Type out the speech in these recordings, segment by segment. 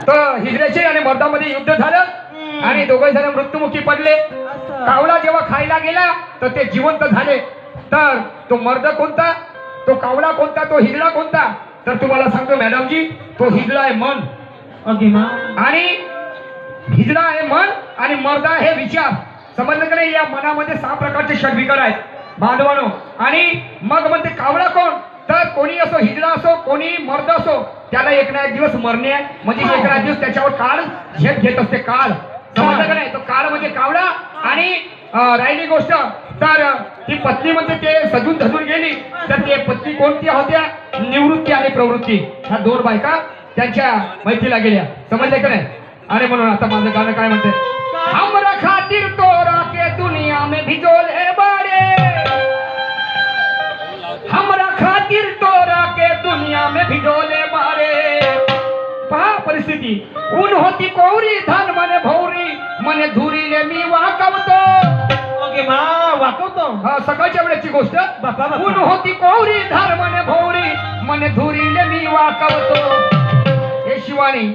तर हिजड्याचे आणि मर्दामध्ये युद्ध झालं आणि दोघे जण मृत्युमुखी पडले. कावळा जेव्हा खायला गेला तर ते जिवंत झाले. तर तो मर्द कोणता, तो कावळा कोणता, तो हिजडा कोणता? तर तुम्हाला सांगतो मॅडमजी, तो हिजडा आहे मन आणि हिजडा आहे मन आणि मर्दा हे विचार. समजलं का नाही? या मनामध्ये 6 प्रकारचे षडविकार आहेत बांधवानो. आणि मग म्हणते कावळा कोण? तर कोणी असो, हिजडा असो, कोणी मर्द असो, त्याला एक ना एक दिवस मरणे म्हणजे एक ना एक दिवस त्याच्यावर काळ झेप घेत असते. काळ समजलं का नाही? तो काळ म्हणजे कावळा. आणि राहिली गोष्ट तर ती पत्नी म्हणजे ते सजून धजून गेली. तर ते पत्नी कोणत्या होत्या? निवृत्ती आणि प्रवृत्ती, ह्या 2 बायका त्यांच्या मैत्रीला गेल्या. समजलं का नाही? अरे म्हणून आता माझं गाणं काय म्हणते? हमरा खातिर तोरा के दुनिया में भिजोले बारे, हमरा खातिर तोरा के दुनिया में भिजोले बारे. पहा परिस्थिती. ऊन होती कोवरी, धन मने भौरी, मने धुरीले मी वाकवतो. सकाळच्या वेळेची गोष्ट. ऊन होती कोवरी, धन मने भौरी, मने धुरीले मी वाकवतो. हे शिवानी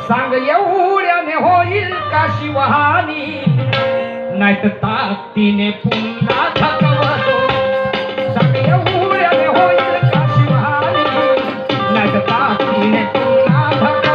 सांग एवढ्याने होईल का शिवहानी, नाहीतर ताकदीने पुन्हा थकवतो. सांग एवढ्याने होईल का शिवहानी, नाहीतर ताकदीने पुन्हा थकवतो.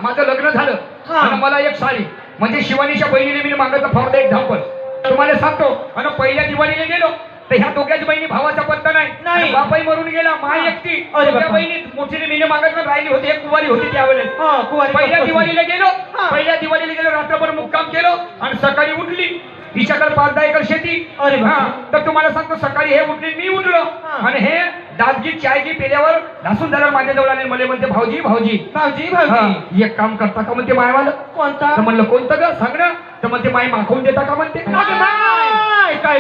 माझं लग्न झालं आणि मला एक साडी म्हणजे शिवानीच्या बहिणीने मी मागितलं फॉर एक धावपळ. तुम्हाला सांगतो. आणि पहिल्या दिवाळीला गेलो तर ह्या दोघ्याच बहिणी भावाचा पत्ता नाही. बापाई मरून गेला, माय एकटी. दोघ्या बहिणी मोठीने मीने मागितलं राहिली होती, एक कुवारी होती त्यावेळेस. पहिल्या दिवाळीला गेलो, रात्रभर मुक्काम केलो आणि सकाळी उठली. हिच्याकडे 5-10 एकर शेती. अरे तर तुम्हाला सांगतो सकाळी हे उठली, मी उठलो आणि हे दादगी चायगी पेल्यावर घासून झाल्यावर माझ्याजवळ आले. मला म्हणते भाऊजी भाऊजी भाऊजी भाऊजी एक काम करता का म्हणते मायवाला. कोणता? तर म्हणलं कोणतं ग सांग ना. तर म्हणते माय माखवून देता का म्हणते. काय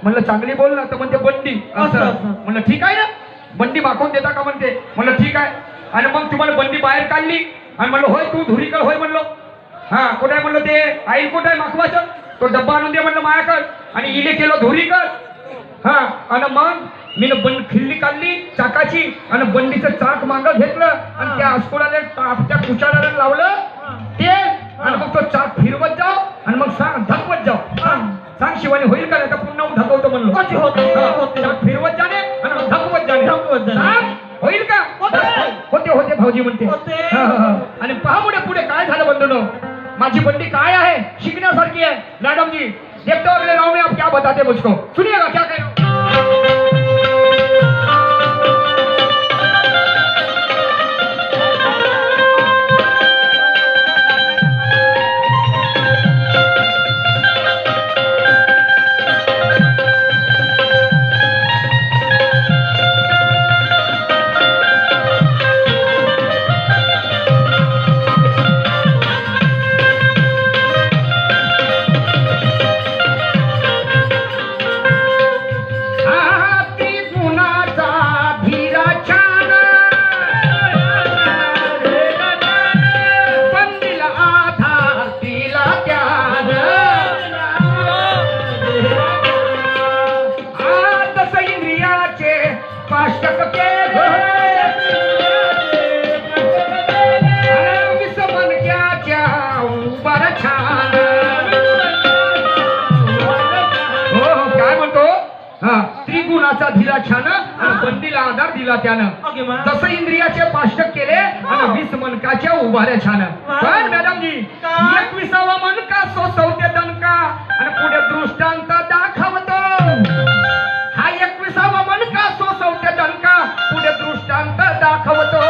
म्हणलं चांगली बोल ना. तर म्हणते बंडी. असं म्हणलं ठीक आहे ना. बंडी माखवून देता का म्हणते. म्हणलं ठीक आहे. आणि मग तुम्हाला बंडी बाहेर काढली आणि म्हणलं होय तू धुरीकर होय म्हणलो. कुठे आहे म्हणलं ते आई कुठे आहे माखवाचं. तो डब्बा आणून दे म्हणलं मायाकर. आणि इले केलं धुरीकर. आणि मग मी खिल्ली काढली चाकाची आणि बंडीचं चाक मागं घेतलं आणि त्या अस्कोडाला त्या कुचाला लावलं तेल आणि मग तो चाक फिरवत जाव आणि मग सांग धकवत जाव. सांग शिवानी होईल का? नाही पुन्हा धकवतो म्हणलो. चाक फिरवत जाणे आणि धकवत जाणे. होईल का? होते भाऊजी म्हणते. आणि पहा पुढे काय झालं बंधूनो. माझी बंडी काय आहे शिकण्यासारखी आहे. मॅडम जी देखते हो अगले गाँव में आप क्या बताते मुझको. सुनिएगा क्या कह रहे हो. त्रिगुणाचा दिला छान आणि बंदीला आधार दिला त्यानं. जसं इंद्रियाचे पाष्टक केले आणि आणि 20 मनकाच्या उभाऱ्या छान पण मॅडमजी 21वा मनका सोसवते दणका आणि पुढे दृष्टांत दाखवतो हा 21वा मनका सोसवते दणका पुढे दृष्टांत दाखवतो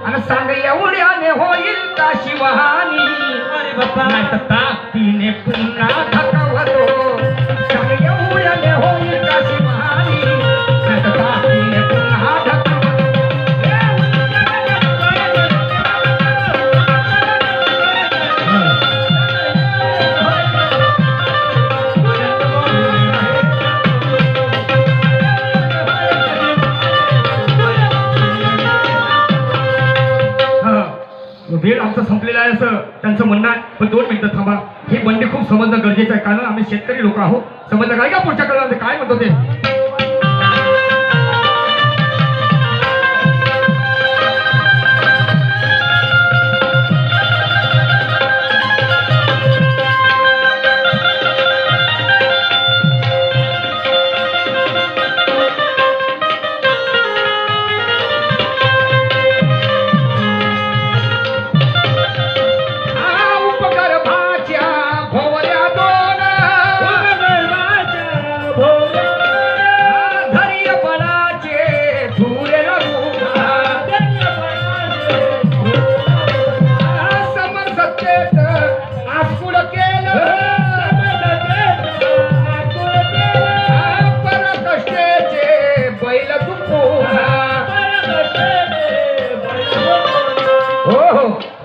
आणि सांग एवढ्याने होईल का शिवहानी नाही तर ताकदीने पुन्हा धकवतो सांग एवढ्याने होईल का शिवहानी नाही तर ताकदीने पुन्हा धकवतो वेळ आमचा संपलेला आहे असं त्यांचं म्हणणं आहे पण 2 मिनिटं थांबा हे बंडी खूप समजणं गरजेचं आहे कारण आम्ही शेतकरी लोक आहोत समजलं काय का पुढच्या काळामध्ये काय म्हणतो ते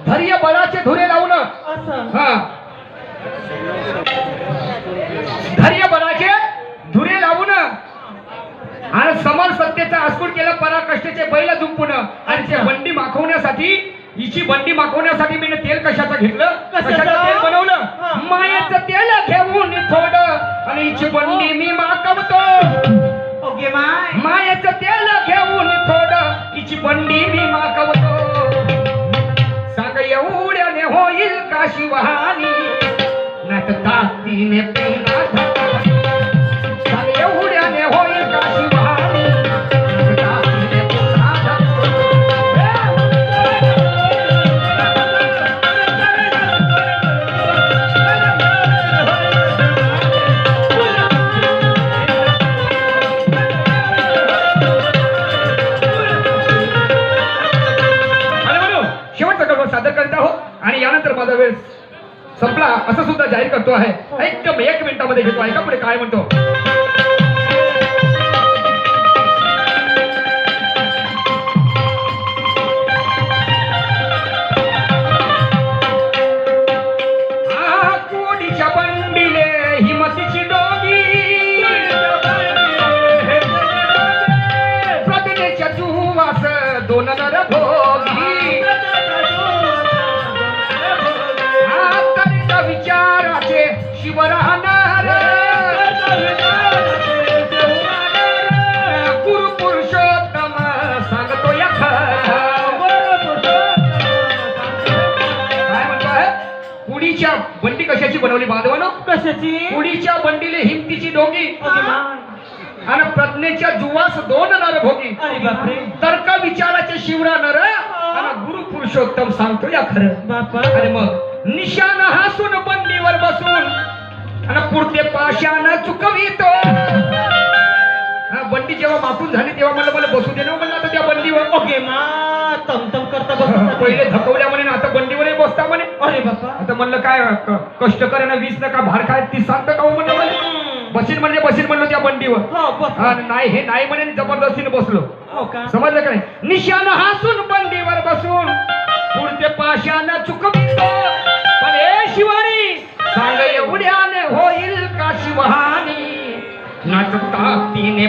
धैर्य बळाचे धुरे लावून धैर्य बळाचे धुरे लावून आणि समर सत्तेचा आस्कूड केला पराकष्टाचे बैल जुंपून आणि ते बंडी माखवण्यासाठी हिची बंडी माखवण्यासाठी मी तेल कशाचं घेतलं कशाचं तेल बनवलं मायेचं तेल घेऊन थोडं आणि हिची बंडी मी माखवतो मायेचं तेल घेऊन थोडं हिची बंडी मी माखवतो सांग एवढ्याने होईल का शिवहानी नाही तर ताकदीने पुन्हा धकवतो सांग एवढ्याने होईल का शिवहानी नाही तर ताकदीने पुन्हा धकवतो सादर करत आहोत आणि यानंतर माझा वेळ संपला असं सुद्धा जाहीर करतो आहे एकदम 1 मिनिटामध्ये घेतो ऐका पुढे काय म्हणतो कोडीच्या बंडीले हिमतीची डोगी प्रतिनेच्या जुवास 2 नर भोगी विचाराचे शिव राहणार गुरु पुरुषोत्तम सांगतो या काय म्हणतोय कुडीच्या बंडी कशाची बनवली बांधवानो कशाची कुडीच्या बंडीले हिमतीची डोंगी आणि प्रज्ञेच्या जुवास 2 नर भोगी तर्क विचाराचे शिवरा नर आणि गुरु पुरुषोत्तम सांगतो या खरं अरे मग निशाण हसून बंडीवर बसून आणि पुढते पाशान चुकवितो बंडी जेव्हा मापून झाली तेव्हा मला बसू दे ना म्हणलं आता त्या बंडीवर ओके तमतम करता बसता पहिले धकवल्या म्हणे आता बंडीवर बसता म्हणे अरे बापा आता म्हणलं काय कष्ट करेना 20 नका भार काय 30 सांगतं का म्हणलं बसीन म्हणलं त्या बंडीवर नाही हे नाही म्हणे जबरदस्तीने बसलो समजलं का नाही निशाण हसून बंडीवर बसून पुढते पाशान चुकवितो पण ए शिवानी सांग एवढ्याने होईल का शिवहानी नाचता तिने